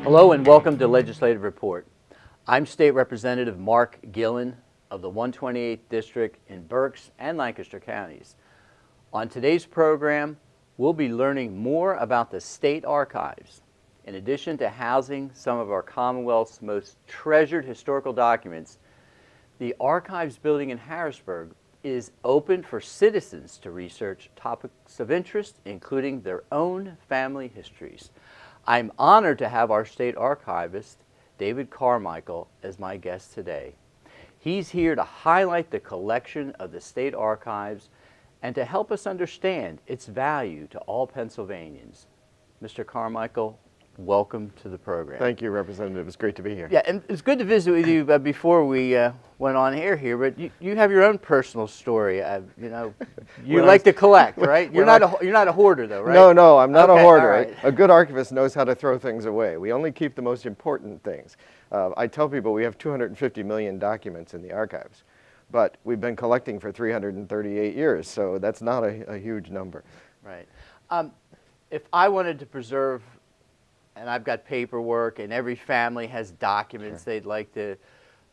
Hello and welcome to Legislative Report. I'm State Representative Mark Gillen of the 128th District in Berks and Lancaster counties. On today's program, we'll be learning more about the state archives. In addition to housing some of our Commonwealth's most treasured historical documents, the Archives building in Harrisburg is open for citizens to research topics of interest, including their own family histories. I'm honored to have our state archivist, David Carmicheal, as my guest today. He's here to highlight the collection of the state archives and to help us understand its value to all Pennsylvanians. Mr. Carmichael, welcome to the program. Thank you, Representative. It's great to be here. Yeah, and it's good to visit with you before we went on air here, but you have your own personal story. You like to collect, right? You're not a hoarder, though, right? No, I'm not a hoarder. Right. A good archivist knows how to throw things away. We only keep the most important things. I tell people we have 250 million documents in the archives, but we've been collecting for 338 years, so that's not a huge number. Right. If I wanted to preserve, and I've got paperwork, and every family has documents they'd like to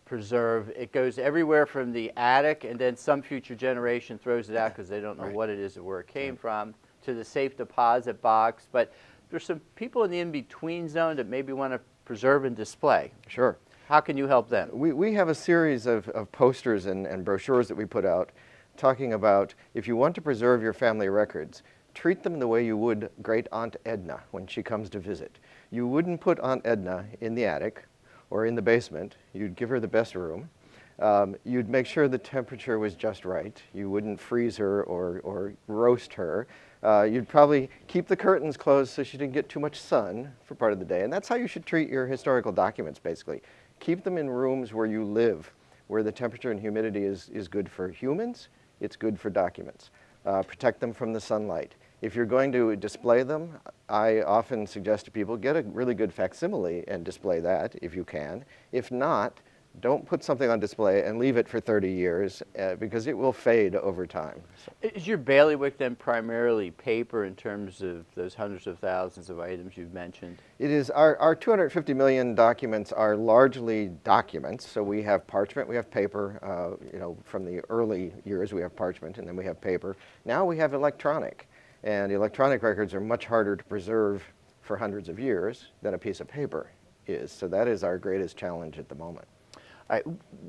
preserve. It goes everywhere from the attic, and then some future generation throws it out because they don't know what it is or where it came from, to the safe deposit box. But there's some people in the in-between zone that maybe want to preserve and display. Sure. How can you help them? We have a series of posters and brochures that we put out talking about if you want to preserve your family records, treat them the way you would Great Aunt Edna when she comes to visit. You wouldn't put Aunt Edna in the attic or in the basement. You'd give her the best room. You'd make sure the temperature was just right. You wouldn't freeze her or roast her. You'd probably keep the curtains closed so she didn't get too much sun for part of the day. And that's how you should treat your historical documents, basically. Keep them in rooms where you live, where the temperature and humidity is good for humans. It's good for documents. Protect them from the sunlight. If you're going to display them, I often suggest to people get a really good facsimile and display that if you can. If not, don't put something on display and leave it for 30 years because it will fade over time. So. Is your bailiwick then primarily paper in terms of those hundreds of thousands of items you've mentioned? It is. Our 250 million documents are largely documents. So we have parchment, we have paper. From the early years we have parchment and then we have paper. Now we have electronic. And electronic records are much harder to preserve for hundreds of years than a piece of paper is. So that is our greatest challenge at the moment. All right.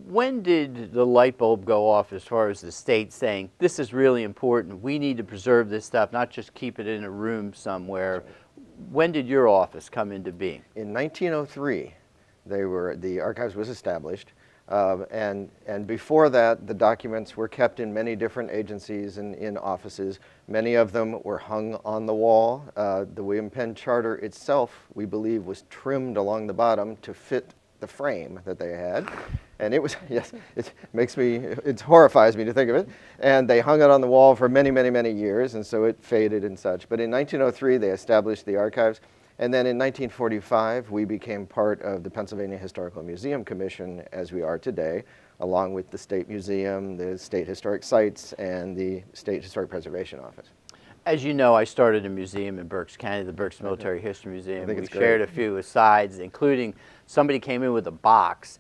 When did the light bulb go off as far as the state saying, this is really important, we need to preserve this stuff, not just keep it in a room somewhere? When did your office come into being? In 1903, the archives was established. And before that, the documents were kept in many different agencies and in offices. Many of them were hung on the wall. The William Penn Charter itself, we believe, was trimmed along the bottom to fit the frame that they had. And it was, yes, it horrifies me to think of it. And they hung it on the wall for many, many, many years, and so it faded and such. But in 1903, they established the archives. And then in 1945, we became part of the Pennsylvania Historical Museum Commission as we are today, along with the State Museum, the State Historic Sites, and the State Historic Preservation Office. As you know, I started a museum in Berks County, the Berks Military History Museum. We shared a few asides, including somebody came in with a box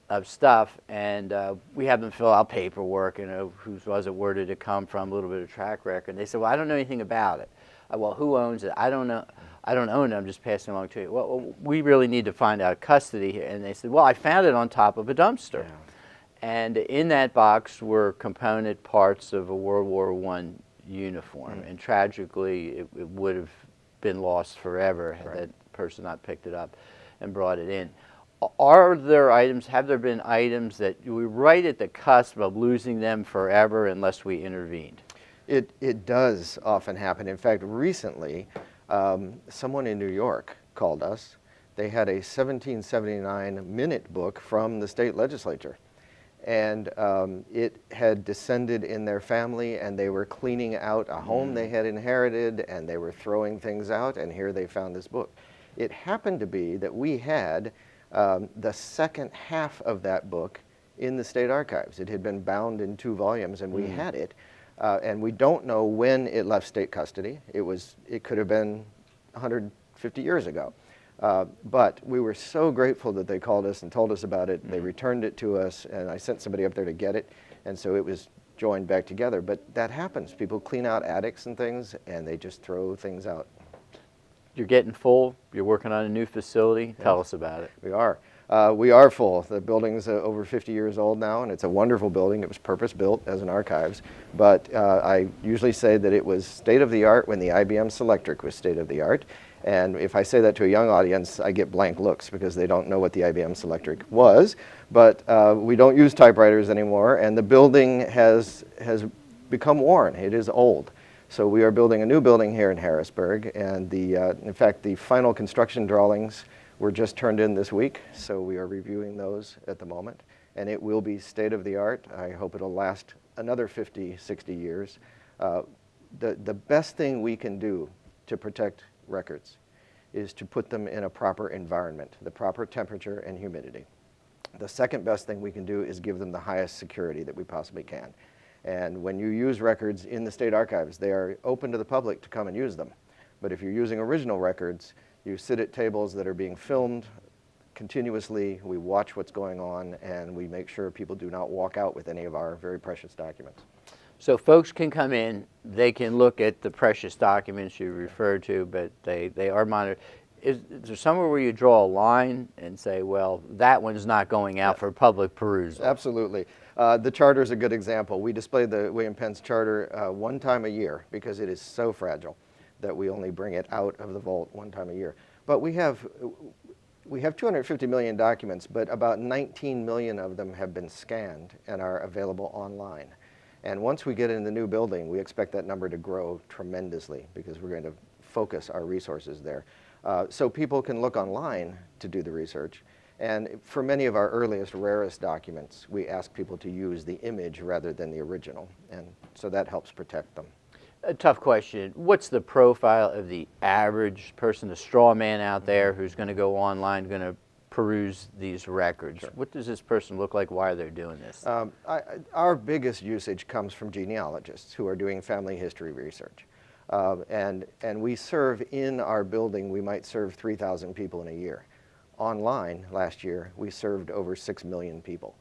of stuff, and we had them fill out paperwork, whose was it, where did it come from, a little bit of track record. And they said, well, I don't know anything about it. Well, who owns it? I don't know. I don't own it, I'm just passing along to you. Well, we really need to find out custody here. And they said, well, I found it on top of a dumpster. Yeah. And in that box were component parts of a World War I uniform. And tragically, it would have been lost forever had that person not picked it up and brought it in. Are there items, have there been items that we right at the cusp of losing them forever unless we intervened? It does often happen. In fact, recently, someone in New York called us. They had a 1779 minute book from the state legislature. And it had descended in their family, and they were cleaning out a home they had inherited, and they were throwing things out, and here they found this book. It happened to be that we had the second half of that book in the state archives. It had been bound in 2 volumes, and we had it. And we don't know when it left state custody. It could have been 150 years ago. But we were so grateful that they called us and told us about it. They returned it to us, and I sent somebody up there to get it, and so it was joined back together. But that happens. People clean out attics and things, and they just throw things out. You're getting full. You're working on a new facility. Tell us about it. We are. We are full. The building's over 50 years old now, and it's a wonderful building. It was purpose-built as an archives, but I usually say that it was state-of-the-art when the IBM Selectric was state-of-the-art. And if I say that to a young audience, I get blank looks because they don't know what the IBM Selectric was. But we don't use typewriters anymore, and the building has become worn. It is old. So we are building a new building here in Harrisburg, and in fact, the final construction drawings were just turned in this week, so we are reviewing those at the moment. And it will be state-of-the-art. I hope it'll last another 50, 60 years. The best thing we can do to protect records is to put them in a proper environment, the proper temperature and humidity. The second best thing we can do is give them the highest security that we possibly can. And when you use records in the State Archives, they are open to the public to come and use them. But if you're using original records, you sit at tables that are being filmed continuously, we watch what's going on, and we make sure people do not walk out with any of our very precious documents. So folks can come in, they can look at the precious documents you referred to, but they are monitored. Is there somewhere where you draw a line and say, well, that one's not going out for public perusal? Absolutely. The charter is a good example. We display the William Penn's charter one time a year because it is so fragile that we only bring it out of the vault one time a year. But we have 250 million documents, but about 19 million of them have been scanned and are available online. And once we get in the new building, we expect that number to grow tremendously because we're going to focus our resources there. So people can look online to do the research. And for many of our earliest, rarest documents, we ask people to use the image rather than the original. And so that helps protect them. A tough question. What's the profile of the average person, the straw man out there who's going to go online, going to peruse these records? Sure. What does this person look like? Why are they doing this? Our biggest usage comes from genealogists who are doing family history research. And we serve in our building, we might serve 3,000 people in a year. Online, last year, we served over 6 million people.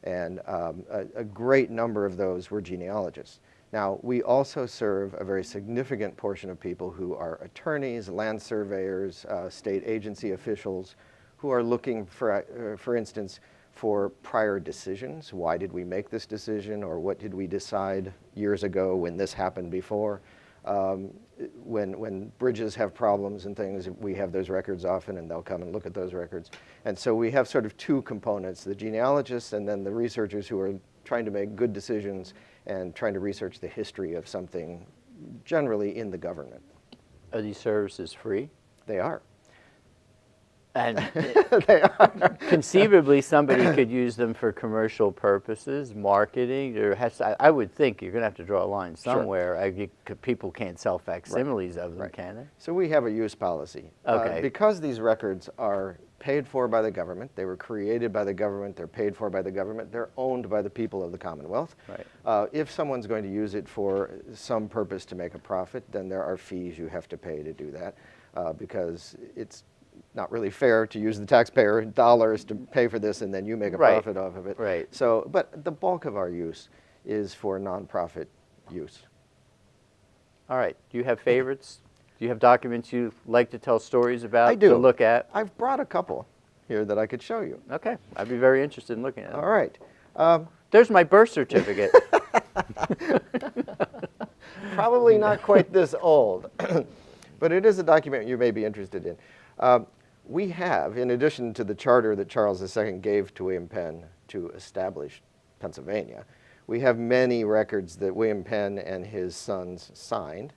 And a great number of those were genealogists. Now, we also serve a very significant portion of people who are attorneys, land surveyors, state agency officials, who are looking, for instance, for prior decisions. Why did we make this decision, or what did we decide years ago when this happened before? When bridges have problems and things, we have those records often, and they'll come and look at those records. And so we have sort of two components, the genealogists and then the researchers who are trying to make good decisions and trying to research the history of something generally in the government. Are these services free? They are. And they are. Conceivably, somebody could use them for commercial purposes, marketing. I would think you're going to have to draw a line somewhere. Sure. People can't sell facsimiles of them, can they? So we have a use policy. Okay. Because these records are paid for by the government, they were created by the government, they're paid for by the government, they're owned by the people of the Commonwealth. Right. If someone's going to use it for some purpose to make a profit, then there are fees you have to pay to do that because it's not really fair to use the taxpayer dollars to pay for this and then you make a profit off of it. Right. So, but the bulk of our use is for nonprofit use. All right. Do you have favorites? Do you have documents you like to tell stories about? I do. To look at? I've brought a couple here that I could show you. Okay. I'd be very interested in looking at them. All right. There's my birth certificate. Probably not quite this old, but it is a document you may be interested in. We have, in addition to the charter that Charles II gave to William Penn to establish Pennsylvania, we have many records that William Penn and his sons signed.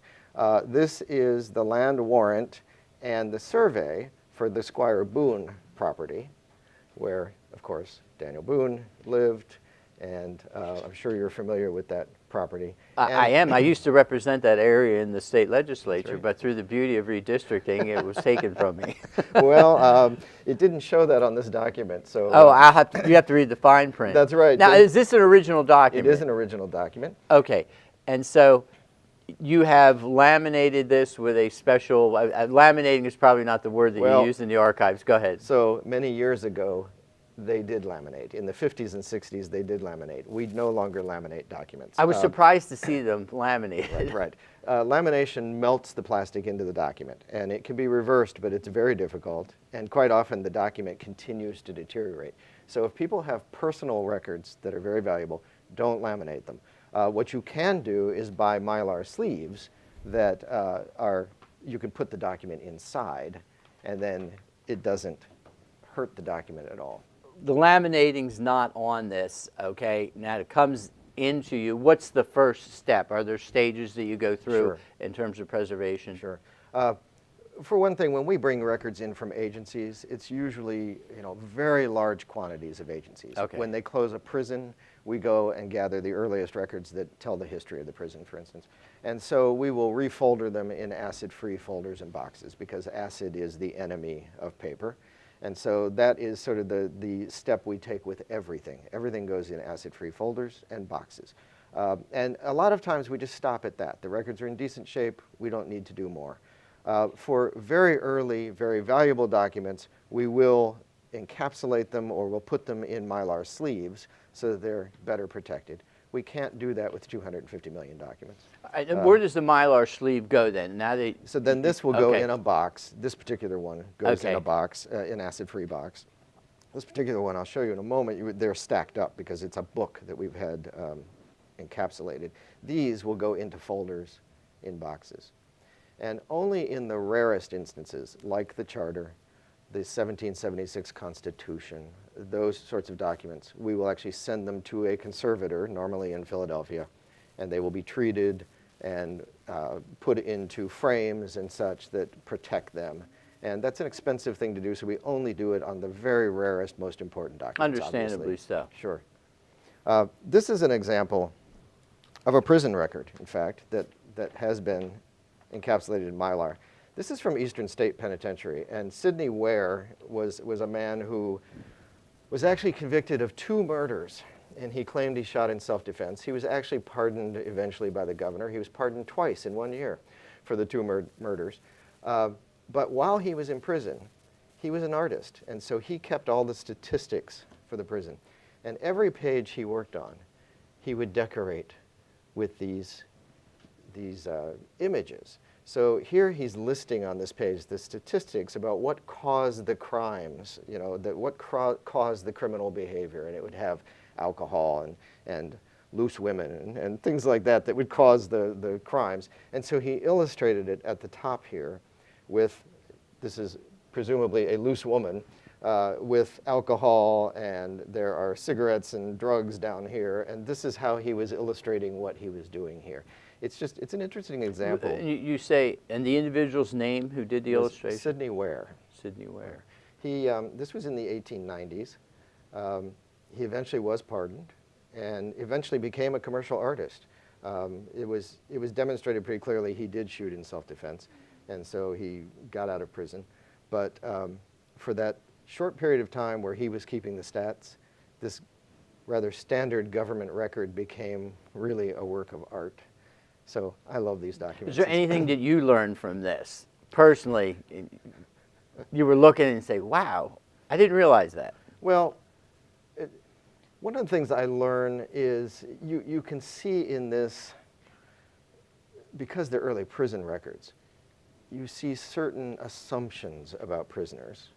This is the land warrant and the survey for the Squire Boone property, where, of course, Daniel Boone lived, and I'm sure you're familiar with that property. I am. I used to represent that area in the state legislature, right. But through the beauty of redistricting, it was taken from me. Well, it didn't show that on this document, so... Oh, you have to read the fine print. That's right. Now, is this an original document? It is an original document. Okay. And so You have laminated this with a special, laminating is probably not the word that Well, you use in the archives. Go ahead. So many years ago, they did laminate. In the 50s and 60s, they did laminate. We no longer laminate documents. I was surprised to see them laminated. Right. Lamination melts the plastic into the document, and it can be reversed, but it's very difficult, and quite often the document continues to deteriorate. So if people have personal records that are very valuable, don't laminate them. What you can do is buy Mylar sleeves that you can put the document inside, and then it doesn't hurt the document at all. The laminating's not on this, okay? Now it comes into you. What's the first step? Are there stages that you go through Sure. in terms of preservation? Sure. For one thing, when we bring records in from agencies, it's usually very large quantities of agencies. Okay. When they close a prison, we go and gather the earliest records that tell the history of the prison, for instance. And so we will refolder them in acid-free folders and boxes because acid is the enemy of paper. And so that is sort of the step we take with everything. Everything goes in acid-free folders and boxes. And a lot of times we just stop at that. The records are in decent shape. We don't need to do more. For very early, very valuable documents, we will encapsulate them or we'll put them in Mylar sleeves so that they're better protected. We can't do that with 250 million documents. Where does the Mylar sleeve go then? So then this will go Okay. in a box. This particular one goes in Okay. a box, an acid-free box. This particular one, I'll show you in a moment, they're stacked up because it's a book that we've had encapsulated. These will go into folders in boxes. And only in the rarest instances, like the Charter, the 1776 Constitution, those sorts of documents, we will actually send them to a conservator, normally in Philadelphia, and they will be treated and put into frames and such that protect them. And that's an expensive thing to do, so we only do it on the very rarest, most important documents. Understandably obviously. so. Sure. This is an example of a prison record, in fact, that has been encapsulated in Mylar. This is from Eastern State Penitentiary, and Sidney Ware was a man who was actually convicted of 2 murders, and he claimed he shot in self-defense. He was actually pardoned eventually by the governor. He was pardoned twice in 1 year for the 2 murders. But while he was in prison, he was an artist, and so he kept all the statistics for the prison. And every page he worked on, he would decorate with these images. So here he's listing on this page the statistics about what caused the crimes, what caused the criminal behavior, and it would have alcohol and loose women and things like that would cause the crimes. And so he illustrated it at the top here with, this is presumably a loose woman, with alcohol, and there are cigarettes and drugs down here, and this is how he was illustrating what he was doing here. It's an interesting example. You say, and the individual's name who did the illustration? Sidney Ware. Sidney Ware. This was in the 1890s. He eventually was pardoned and eventually became a commercial artist. It was demonstrated pretty clearly he did shoot in self-defense, and so he got out of prison. But for that short period of time where he was keeping the stats, this rather standard government record became really a work of art. So I love these documents. Is there anything that you learned from this? Personally, you were looking and say, wow, I didn't realize that. Well, one of the things I learn is you can see in this, because they're early prison records, you see certain assumptions about prisoners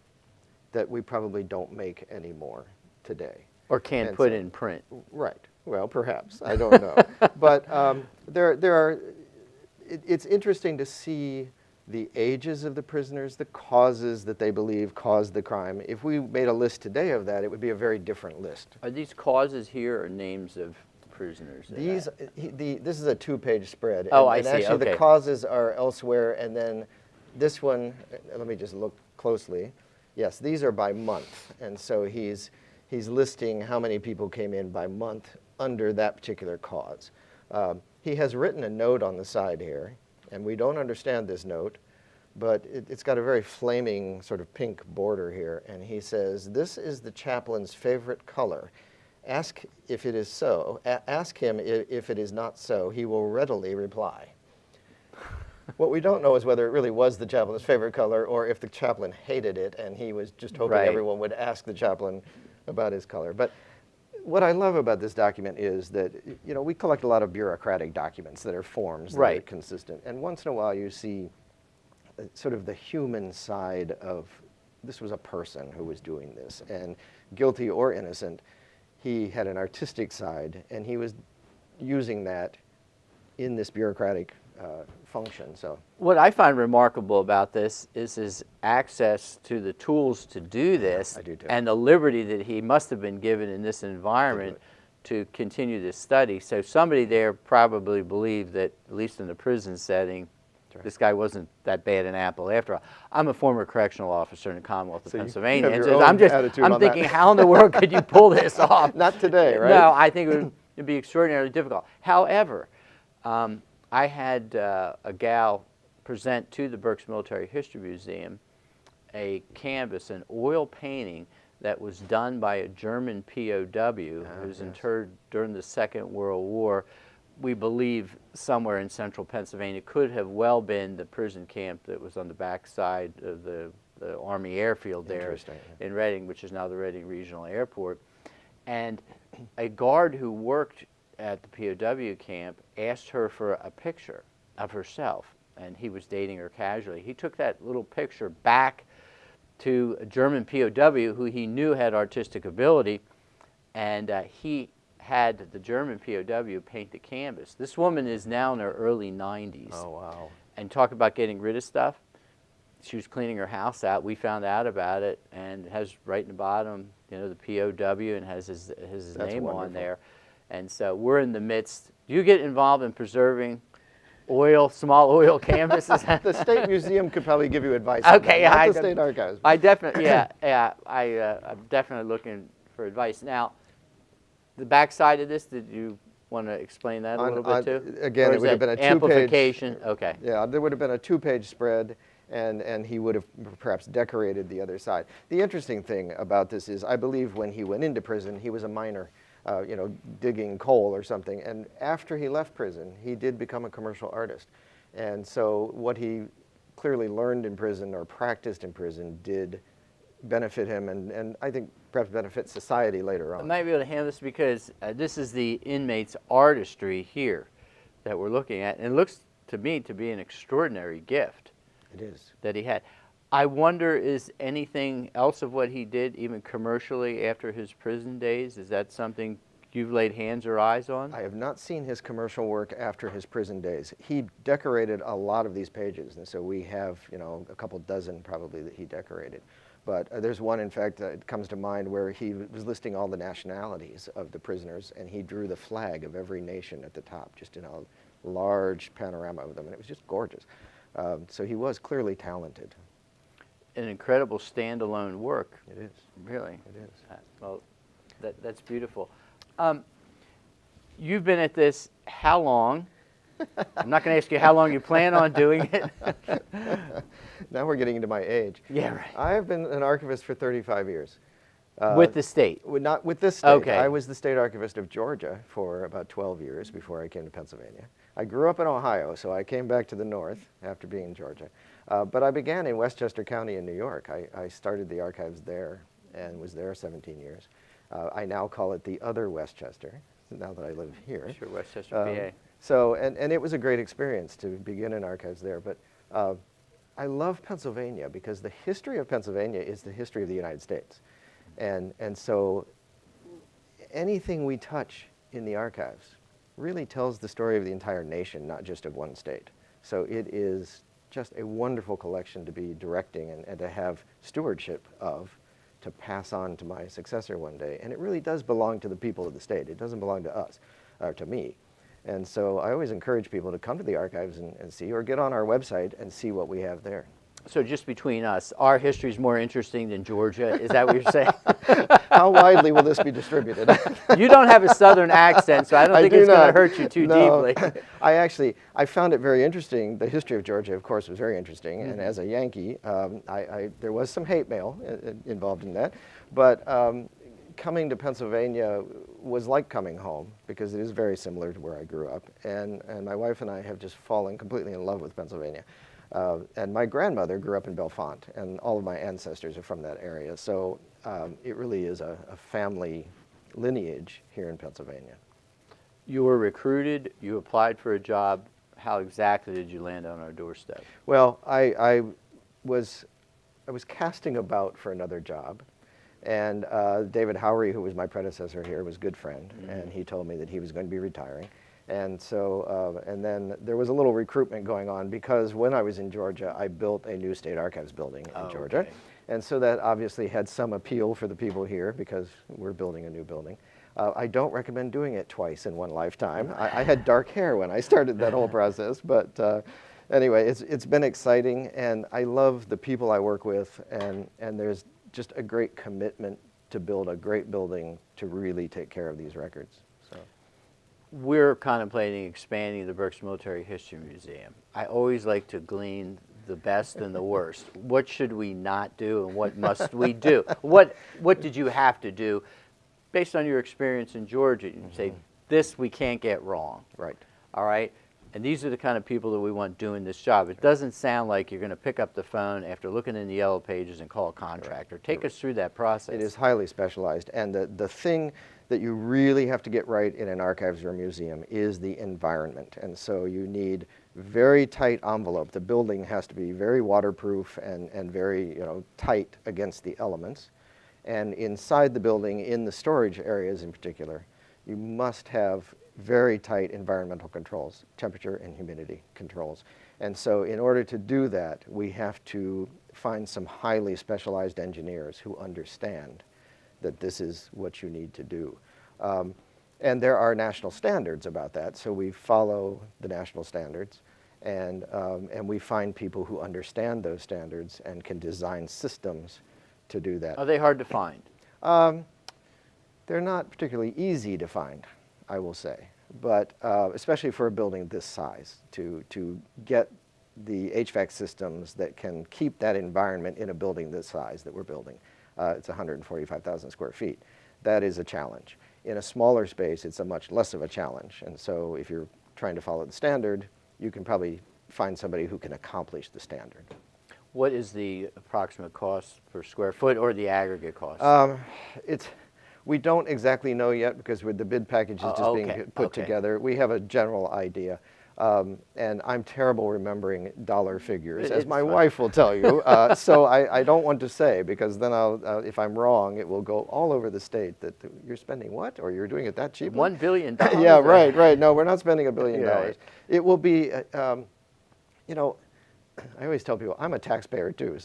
that we probably don't make anymore today. Or can't put in print. Right. Well, perhaps. I don't know. But it's interesting to see the ages of the prisoners, the causes that they believe caused the crime. If we made a list today of that, it would be a very different list. Are these causes here or names of prisoners? This is a 2-page spread. Oh, and I see. Actually, Okay. the causes are elsewhere, and then this one, let me just look closely. Yes, these are by month, and so he's listing how many people came in by month under that particular cause. He has written a note on the side here, and we don't understand this note, but it's got a very flaming sort of pink border here, and he says, "This is the chaplain's favorite color. Ask if it is so. Ask him if it is not so. He will readily reply." What we don't know is whether it really was the chaplain's favorite color or if the chaplain hated it and he was just hoping Right. everyone would ask the chaplain about his color. But what I love about this document is that, you know, we collect a lot of bureaucratic documents that are forms that are Right. consistent. And once in a while you see sort of the human side of, this was a person who was doing this. And guilty or innocent, he had an artistic side and he was using that in this bureaucratic function. So What I find remarkable about this is his access to the tools to do this, I do too. and the liberty that he must have been given in this environment to continue this study. So somebody there probably believed that, at least in the prison setting, right. this guy wasn't that bad an apple after all. I'm a former correctional officer in the Commonwealth of So you Pennsylvania, have and your so own attitude I'm on thinking, that. how in the world could you pull this off? not today, right? No, I think it'd be extraordinarily difficult. However, I had a gal present to the Berks Military History Museum a canvas, an oil painting that was done by a German POW who was yes. interred during the Second World War. We believe somewhere in central Pennsylvania. Could have well been the prison camp that was on the backside of the Army airfield there Interesting, yeah. in Reading, which is now the Reading Regional Airport. And a guard who worked at the POW camp asked her for a picture of herself, and he was dating her casually. He took that little picture back to a German POW who he knew had artistic ability, and he had the German POW paint the canvas. This woman is now in her early 90s. Oh, wow. And talk about getting rid of stuff. She was cleaning her house out. We found out about it, and it has right in the bottom, you know, the POW, and has his That's name on wonderful. there. And so we're in the midst. Do you get involved in preserving small oil canvases? The State Museum could probably give you advice. Okay, on that, I not the State Archives. I definitely, I'm definitely looking for advice. Now, the backside of this, did you want to explain that a little bit too? Again, Or it is would have that been a two-page. amplification. Okay. Yeah, there would have been a two-page spread, and he would have perhaps decorated the other side. The interesting thing about this is, I believe when he went into prison, he was a miner, you know, digging coal or something. And after he left prison, he did become a commercial artist. And so what he clearly learned in prison or practiced in prison did benefit him, and I think perhaps benefit society later I on. might be able to handle this because this is the inmate's artistry here that we're looking at. And it looks to me to be an extraordinary gift It is. that he had. I wonder, is anything else of what he did, even commercially, after his prison days? Is that something you've laid hands or eyes on? I have not seen his commercial work after his prison days. He decorated a lot of these pages, and so we have, you know, a couple dozen probably that he decorated. But there's one, in fact, that comes to mind where he was listing all the nationalities of the prisoners, and he drew the flag of every nation at the top, just in a large panorama of them, and it was just gorgeous. So he was clearly talented. An incredible standalone work. It is. Really? It is. Well, that's beautiful. You've been at this how long? I'm not going to ask you how long you plan on doing it. Now we're getting into my age. Yeah, right. I have been an archivist for 35 years. With the state? Not with this state. Okay. I was the State Archivist of Georgia for about 12 years before I came to Pennsylvania. I grew up in Ohio, so I came back to the north after being in Georgia. But I began in Westchester County in New York. I started the archives there and was there 17 years. I now call it the other Westchester, now that I live here. Sure, Westchester, PA. So, and it was a great experience to begin in archives there. But I love Pennsylvania because the history of Pennsylvania is the history of the United States. And so anything we touch in the archives really tells the story of the entire nation, not just of one state. So it is just a wonderful collection to be directing and to have stewardship of, to pass on to my successor one day. And it really does belong to the people of the state. It doesn't belong to us, or to me. And so I always encourage people to come to the archives and see, or get on our website and see what we have there. So just between us, our history is more interesting than Georgia. Is that what you're saying? How widely will this be distributed? You don't have a southern accent, so I don't think do it's going to not. hurt you too No. deeply. I found it very interesting. The history of Georgia, of course, was very interesting. And as a Yankee, there was some hate mail involved in that. But coming to Pennsylvania was like coming home because it is very similar to where I grew up. And my wife and I have just fallen completely in love with Pennsylvania. And my grandmother grew up in Bellefonte, and all of my ancestors are from that area. So it really is a family lineage here in Pennsylvania. You were recruited, you applied for a job. How exactly did you land on our doorstep? Well, I was casting about for another job. And David Howery, who was my predecessor here, was a good friend, and he told me that he was going to be retiring. And so, and then there was a little recruitment going on because when I was in Georgia, I built a new State Archives building in Georgia. Okay. And so that obviously had some appeal for the people here because we're building a new building. I don't recommend doing it twice in one lifetime. I had dark hair when I started that whole process, but anyway, it's been exciting, and I love the people I work with, and there's just a great commitment to build a great building to really take care of these records. So. We're contemplating expanding the Berks Military History Museum. I always like to glean the best and the worst. What should we not do and what must we do? What did you have to do based on your experience in Georgia? You say, this we can't get wrong. Right. All right? And these are the kind of people that we want doing this job. It doesn't sound like you're going to pick up the phone after looking in the yellow pages and call a contractor. Take us through that process. It is highly specialized, and the thing that you really have to get right in an archives or a museum is the environment. And so you need very tight envelope. The building has to be very waterproof and very tight against the elements. And inside the building, in the storage areas in particular, you must have very tight environmental controls, temperature and humidity controls. And so in order to do that, we have to find some highly specialized engineers who understand that this is what you need to do. And there are national standards about that, so we follow the national standards, and we find people who understand those standards and can design systems to do that. Are they hard to find? They're not particularly easy to find, I will say, but especially for a building this size, to get the HVAC systems that can keep that environment in a building this size that we're building. It's 145,000 square feet. That is a challenge. In a smaller space, it's a much less of a challenge. And so if you're trying to follow the standard, you can probably find somebody who can accomplish the standard. What is the approximate cost per square foot or the aggregate cost? We don't exactly know yet because with the bid package is just being put together. We have a general idea. And I'm terrible remembering dollar figures, as my wife will tell you. So I don't want to say, because then if I'm wrong, it will go all over the state that you're spending what? Or you're doing it that cheaply? $1 billion. Yeah, right. No, we're not spending $1 billion. Right. It will be, I always tell people I'm a taxpayer too,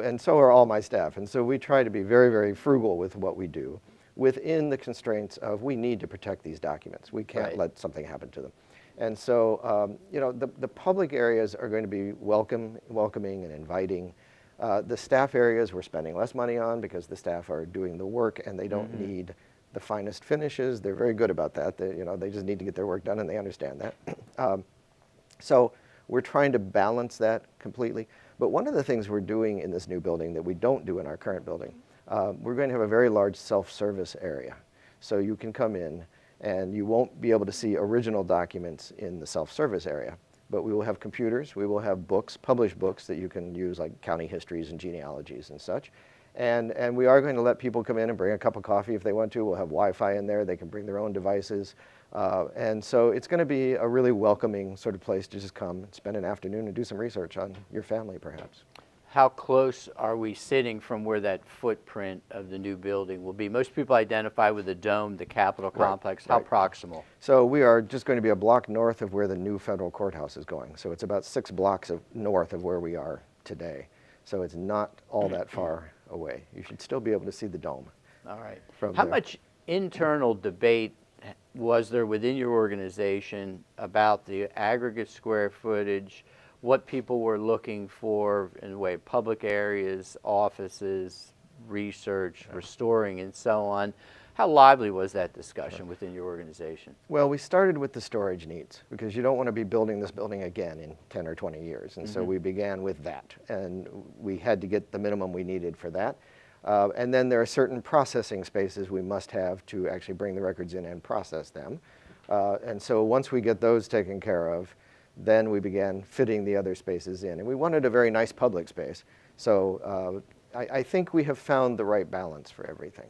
and so are all my staff. And so we try to be very, very frugal with what we do within the constraints of we need to protect these documents. We can't let something happen to them. And so, the public areas are going to be welcoming and inviting. The staff areas we're spending less money on because the staff are doing the work and they don't need the finest finishes. They're very good about that. They just need to get their work done and they understand that. So we're trying to balance that completely. But one of the things we're doing in this new building that we don't do in our current building, we're going to have a very large self-service area. So you can come in and you won't be able to see original documents in the self-service area, but we will have computers, we will have books, published books that you can use, like county histories and genealogies and such. And we are going to let people come in and bring a cup of coffee if they want to. We'll have Wi-Fi in there, they can bring their own devices. And so it's going to be a really welcoming sort of place to just come and spend an afternoon and do some research on your family, perhaps. How close are we sitting from where that footprint of the new building will be? Most people identify with the dome, the Capitol complex. How proximal? So we are just going to be a block north of where the new federal courthouse is going. So it's about 6 blocks north of where we are today. So it's not all that far away. You should still be able to see the dome. All right. How much internal debate was there within your organization about the aggregate square footage, what people were looking for in the way of public areas, offices, research, restoring, and so on? How lively was that discussion within your organization? Well, we started with the storage needs because you don't want to be building this building again in 10 or 20 years. And so we began with that. And we had to get the minimum we needed for that. And then there are certain processing spaces we must have to actually bring the records in and process them. And so once we get those taken care of, then we began fitting the other spaces in. And we wanted a very nice public space. So I think we have found the right balance for everything.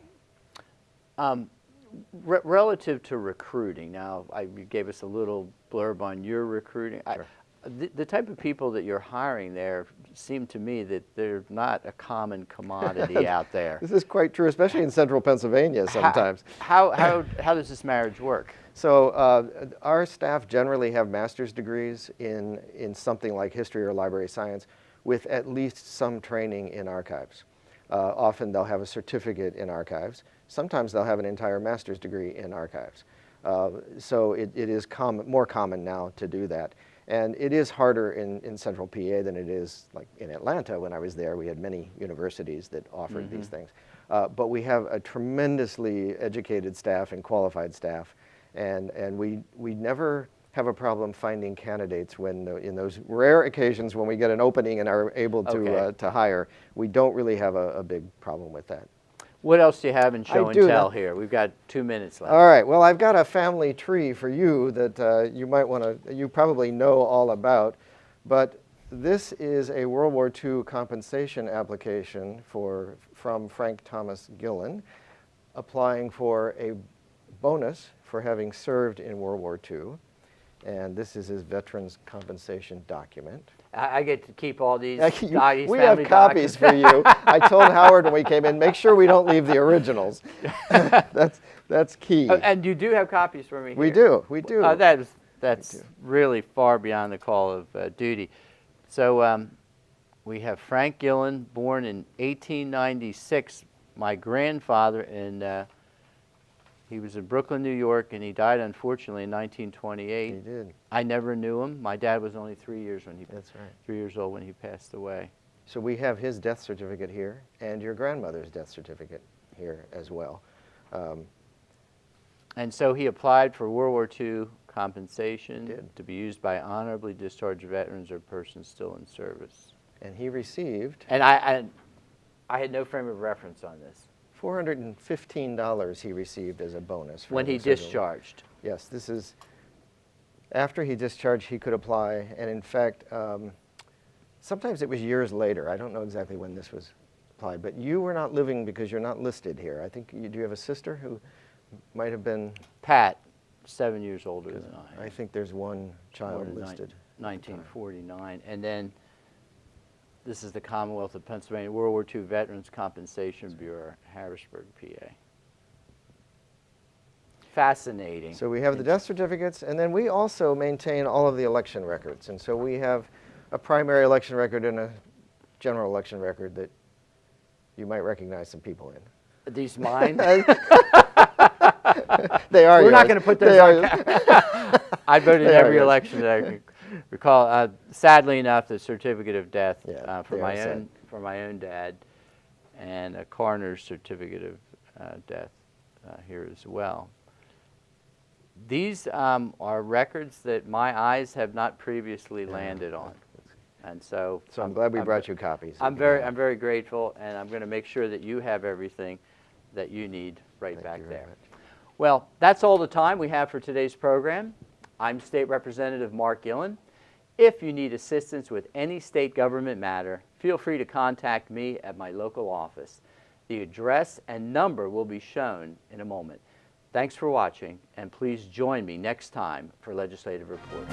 Relative to recruiting, now you gave us a little blurb on your recruiting. Sure. The type of people that you're hiring there seem to me that they're not a common commodity out there. This is quite true, especially in central Pennsylvania sometimes. How does this marriage work? So our staff generally have master's degrees in something like history or library science with at least some training in archives. Often they'll have a certificate in archives. Sometimes they'll have an entire master's degree in archives. So it is more common now to do that. And it is harder in central PA than it is like in Atlanta. When I was there, we had many universities that offered these things. But we have a tremendously educated staff and qualified staff. And we never have a problem finding candidates when, in those rare occasions when we get an opening and are able to hire, we don't really have a big problem with that. What else do you have in show and tell here? We've got 2 minutes left. All right. Well, I've got a family tree for you that you might want to, you probably know all about. But this is a World War II compensation application from Frank Thomas Gillen, applying for a bonus for having served in World War II. And this is his veterans compensation document. I get to keep all these. We have copies for you. I told Howard when we came in, make sure we don't leave the originals. That's key. And you do have copies for me here. We do. We do. That's really far beyond the call of duty. So we have Frank Gillen, born in 1896. My grandfather he was in Brooklyn, New York, and he died, unfortunately, in 1928. He did. I never knew him. My dad was only 3 years when That's right. 3 years old when he passed away. So we have his death certificate here, and your grandmother's death certificate here as well. And so he applied for World War II compensation to be used by honorably discharged veterans or persons still in service. And he received... And I had no frame of reference on this. $415 he received as a bonus. When he discharged. Yes, this is, after he discharged, he could apply. And in fact, sometimes it was years later. I don't know exactly when this was applied. But you were not living because you're not listed here. I think, do you have a sister who might have been? Pat, 7 years older than I. I think there's one child listed. 1949. And then this is the Commonwealth of Pennsylvania World War II Veterans Compensation Bureau, Harrisburg, PA. Fascinating. So we have the death certificates, and then we also maintain all of the election records. And so we have a primary election record and a general election record that you might recognize some people in. Are these mine? They are. We're not going to put those on camera. I voted in every election that I can recall. Sadly enough, the certificate of death for my own dad, and a coroner's certificate of death here as well. These are records that my eyes have not previously landed on, and so I'm glad we brought you copies. I'm very grateful, and I'm going to make sure that you have everything that you need back there. Well, that's all the time we have for today's program. I'm State Representative Mark Gillen. If you need assistance with any state government matter, feel free to contact me at my local office. The address and number will be shown in a moment. Thanks for watching, and please join me next time for Legislative Report.